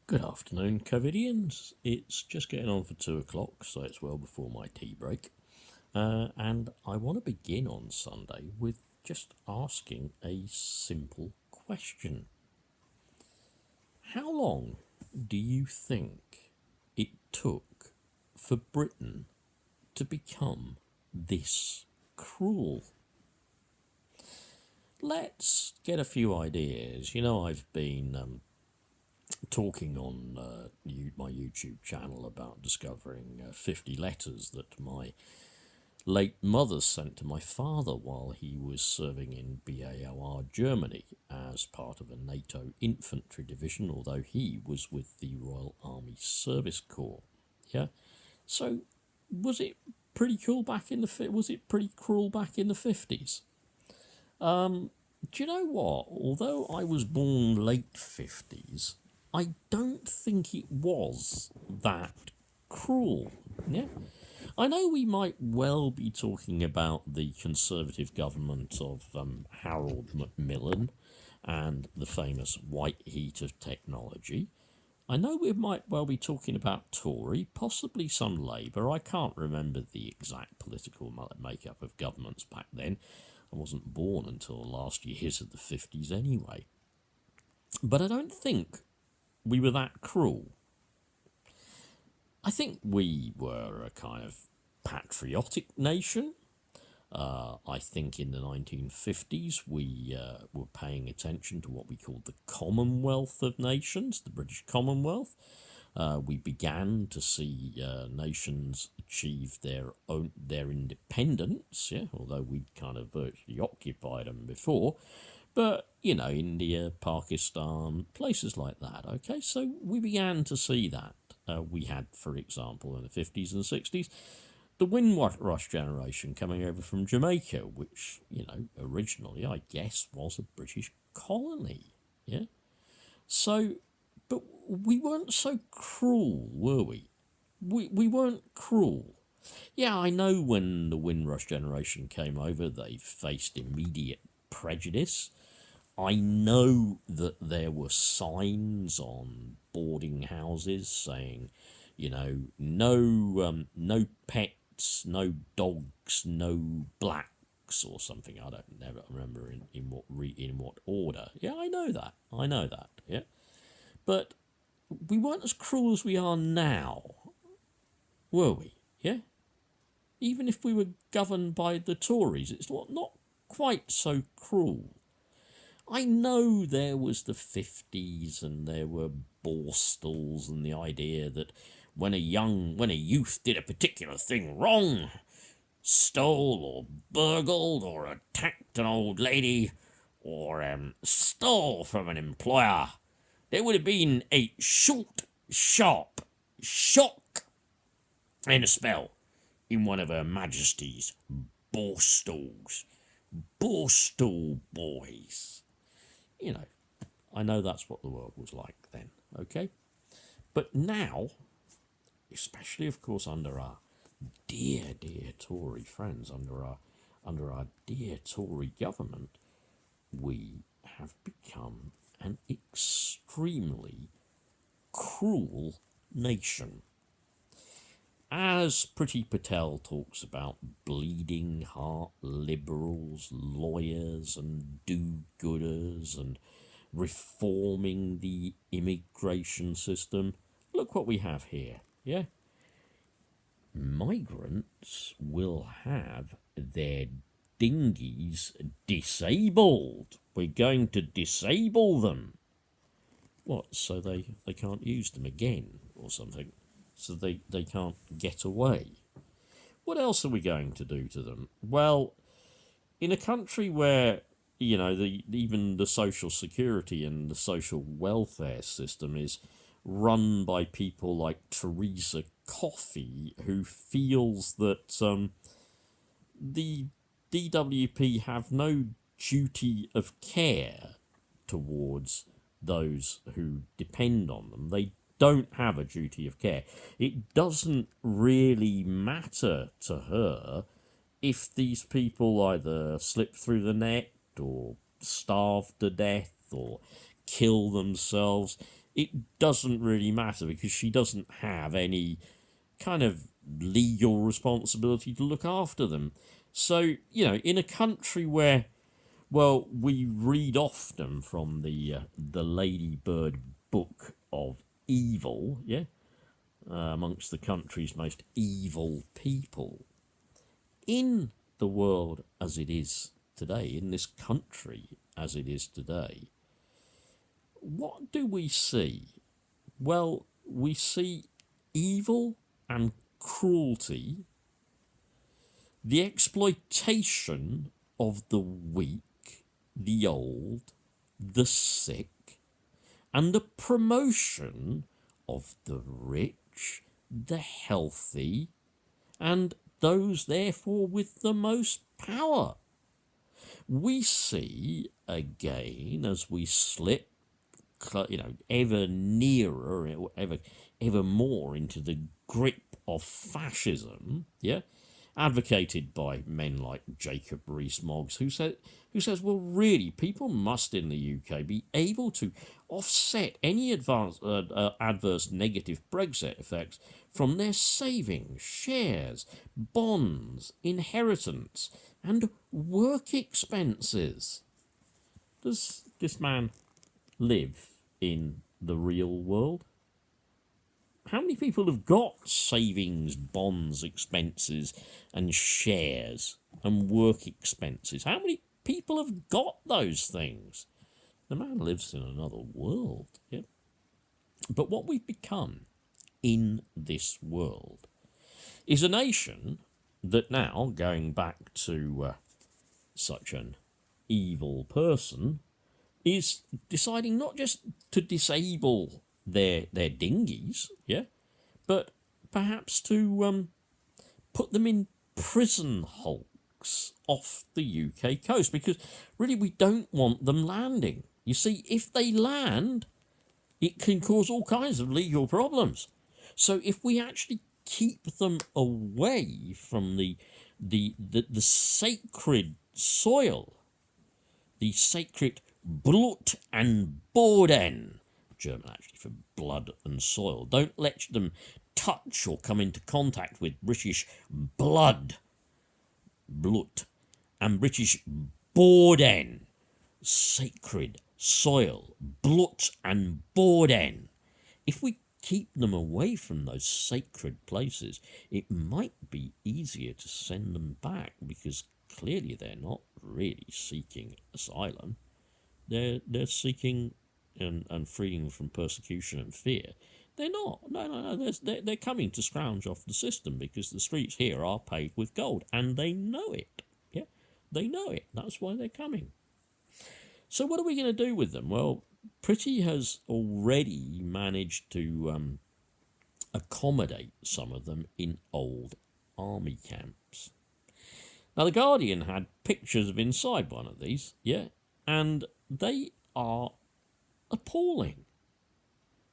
Good afternoon, Covidians. It's just getting on for 2 o'clock, so it's well before my tea break. And I want to begin on Sunday with just asking a simple question. How long do you think it took for Britain to become this cruel? Let's get a few ideas. I've been talking on my YouTube channel about discovering 50 letters that my late mother sent to my father while he was serving in BAOR Germany as part of a NATO infantry division, although he was with the Royal Army Service Corps. Yeah, so was it pretty cool back in the was it pretty cruel back in the 50s? Do you know what? Although I was born late 50s, I don't think it was that cruel. Yeah. I know we might well be talking about the Conservative government of Harold Macmillan and the famous white heat of technology. I know we might well be talking about Tory, possibly some Labour. I can't remember the exact political makeup of governments back then. I wasn't born until the last years of the 50s anyway. But I don't think we were that cruel. I think we were a kind of patriotic nation. I think in the 1950s we were paying attention to what we called the Commonwealth of Nations, the British Commonwealth. We began to see nations achieve their independence, yeah, although we'd kind of virtually occupied them before. But, India, Pakistan, places like that, okay? So we began to see that. We had, for example, in the 50s and 60s, the Windrush generation coming over from Jamaica, which, originally, I guess, was a British colony, yeah? So, but we weren't so cruel, were we? We weren't cruel. Yeah, I know when the Windrush generation came over, they faced immediate prejudice. I know that there were signs on boarding houses saying, no pets, no dogs, no blacks, or something. I don't never remember in what order. Yeah, I know that. Yeah, but we weren't as cruel as we are now, were we? Yeah, even if we were governed by the Tories, it's not quite so cruel. I know there was the 50s and there were borstalls and the idea that when a youth did a particular thing wrong, stole or burgled or attacked an old lady or stole from an employer, there would have been a short, sharp shock and a spell in one of Her Majesty's borstalls. Borstal boys. I know that's what the world was like then, okay? But now, especially, of course, under our dear Tory friends, under our dear Tory government, we have become an extremely cruel nation. As Priti Patel talks about bleeding heart liberals, lawyers and do-gooders and reforming the immigration system, look what we have here, yeah? Migrants will have their dinghies disabled. We're going to disable them. What, so they can't use them again or something? So they can't get away? What else are we going to do to them? Well, in a country where even the social security and the social welfare system is run by people like Theresa Coffey, who feels that the DWP have no duty of care towards those who depend on them. They don't have a duty of care. It doesn't really matter to her if these people either slip through the net or starve to death or kill themselves. it doesn't really matter because she doesn't have any kind of legal responsibility to look after them. So, in a country where, well, we read often from the Ladybird book of evil, amongst the country's most evil people, in the world as it is today, in this country as it is today, what do we see? Well, we see evil and cruelty, the exploitation of the weak, the old, the sick, and the promotion of the rich, the healthy, and those, therefore, with the most power. We see, again, as we slip, ever nearer, ever more into the grip of fascism, advocated by men like Jacob Rees-Mogg, who says, well, really, people must in the UK be able to offset any adverse negative Brexit effects from their savings, shares, bonds, inheritance, and work expenses. Does this man live in the real world? How many people have got savings, bonds, expenses, and shares and work expenses? How many people have got those things? The man lives in another world. Yeah? But what we've become in this world is a nation that now, going back to such an evil person, is deciding not just to disable their dinghies, but perhaps to put them in prison hulks off the UK coast, because really we don't want them landing. You see, if they land, it can cause all kinds of legal problems. So if we actually keep them away from the sacred soil, the sacred Blut and Boden, German actually for blood and soil. Don't let them touch or come into contact with British blood, Blut, and British Boden, sacred soil, Blut and Boden. If we keep them away from those sacred places, it might be easier to send them back, because clearly they're not really seeking asylum. They're seeking and freeing from persecution and fear. They're not. No. They're coming to scrounge off the system because the streets here are paved with gold, and they know it. Yeah, they know it. That's why they're coming. So what are we going to do with them? Well, Priti has already managed to accommodate some of them in old army camps. Now, The Guardian had pictures of inside one of these, and they are appalling.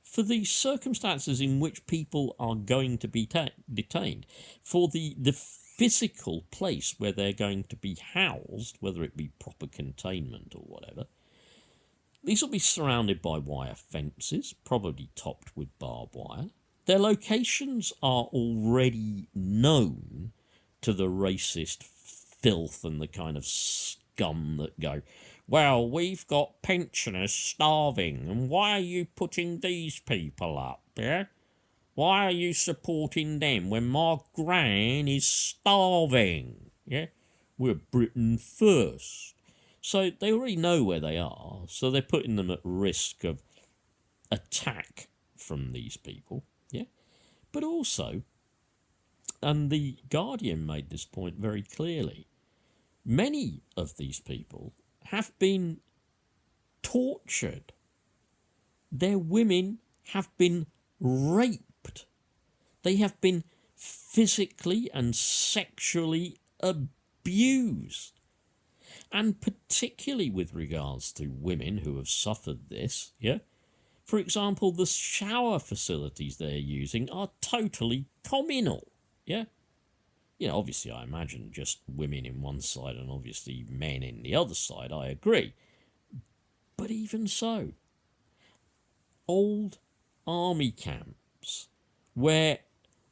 For the circumstances in which people are going to be detained, for the physical place where they're going to be housed, whether it be proper containment or whatever, these will be surrounded by wire fences, probably topped with barbed wire. Their locations are already known to the racist filth and the kind of scum that go, well, we've got pensioners starving, and why are you putting these people up, Why are you supporting them when my gran is starving, We're Britain first. So they already know where they are, so they're putting them at risk of attack from these people, But also, and The Guardian made this point very clearly, many of these people have been tortured. Their women have been raped. They have been physically and sexually abused. And particularly with regards to women who have suffered this, For example, the shower facilities they're using are totally communal, Obviously I imagine just women in one side and obviously men in the other side, I agree. But even so, old army camps where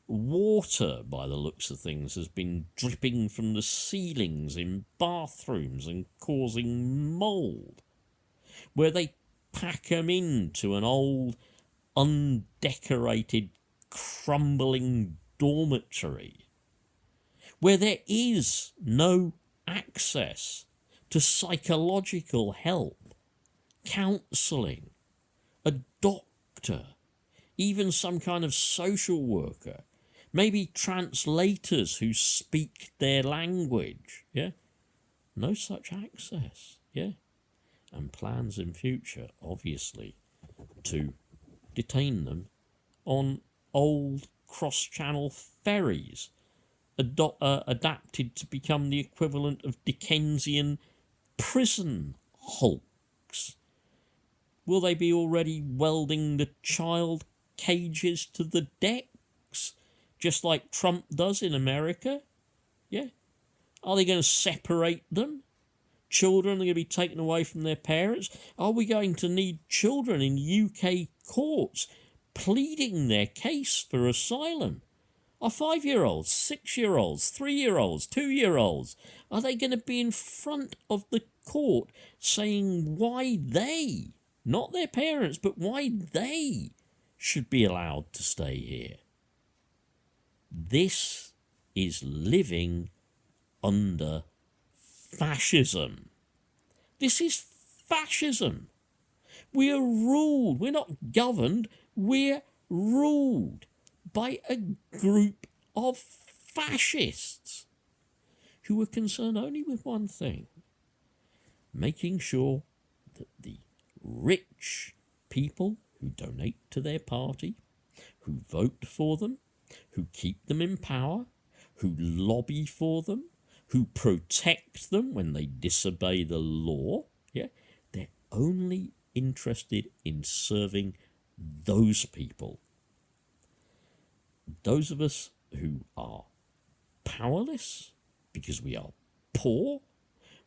water, by the looks of things, has been dripping from the ceilings in bathrooms and causing mould, where they pack them into an old, undecorated, crumbling dormitory, where there is no access to psychological help, counselling, a doctor, even some kind of social worker, maybe translators who speak their language, yeah? No such access, yeah? And plans in future, obviously, to detain them on old cross-channel ferries, adapted to become the equivalent of Dickensian prison hulks. Will they be already welding the child cages to the decks, just like Trump does in America? Yeah. Are they going to separate them? Children are going to be taken away from their parents? Are we going to need children in UK courts pleading their case for asylum? Are 5-year-olds, 6-year-olds, 3-year-olds, 2-year-olds, are they going to be in front of the court saying why they, not their parents, but why they should be allowed to stay here? This is living under fascism. This is fascism. We are ruled. We're not governed. We're ruled by a group of fascists who are concerned only with one thing: making sure that the rich people who donate to their party, who vote for them, who keep them in power, who lobby for them, who protect them when they disobey the law, yeah, they're only interested in serving those people. Those of us who are powerless because we are poor,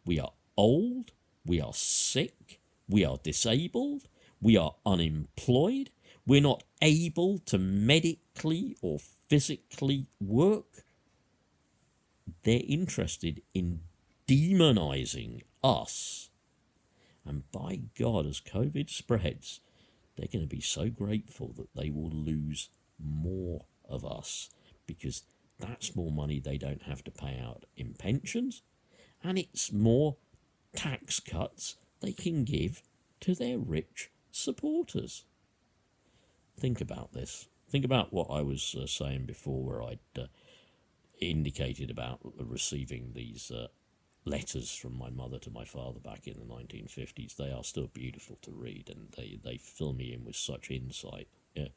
we are old, we are sick, we are disabled, we are unemployed, we're not able to medically or physically work, they're interested in demonising us. And by God, as COVID spreads, they're going to be so grateful that they will lose more of us, because that's more money they don't have to pay out in pensions, and it's more tax cuts they can give to their rich supporters. Think about this. Think about what I was saying before, where I'd indicated about receiving these letters from my mother to my father back in the 1950s. They are still beautiful to read, and they fill me in with such insight. Yeah.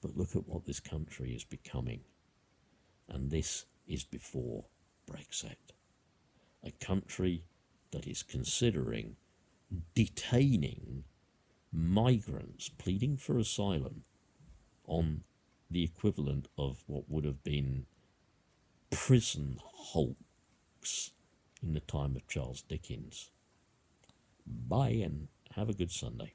But look at what this country is becoming. And this is before Brexit. A country that is considering detaining migrants pleading for asylum on the equivalent of what would have been prison hulks in the time of Charles Dickens. Bye, and have a good Sunday.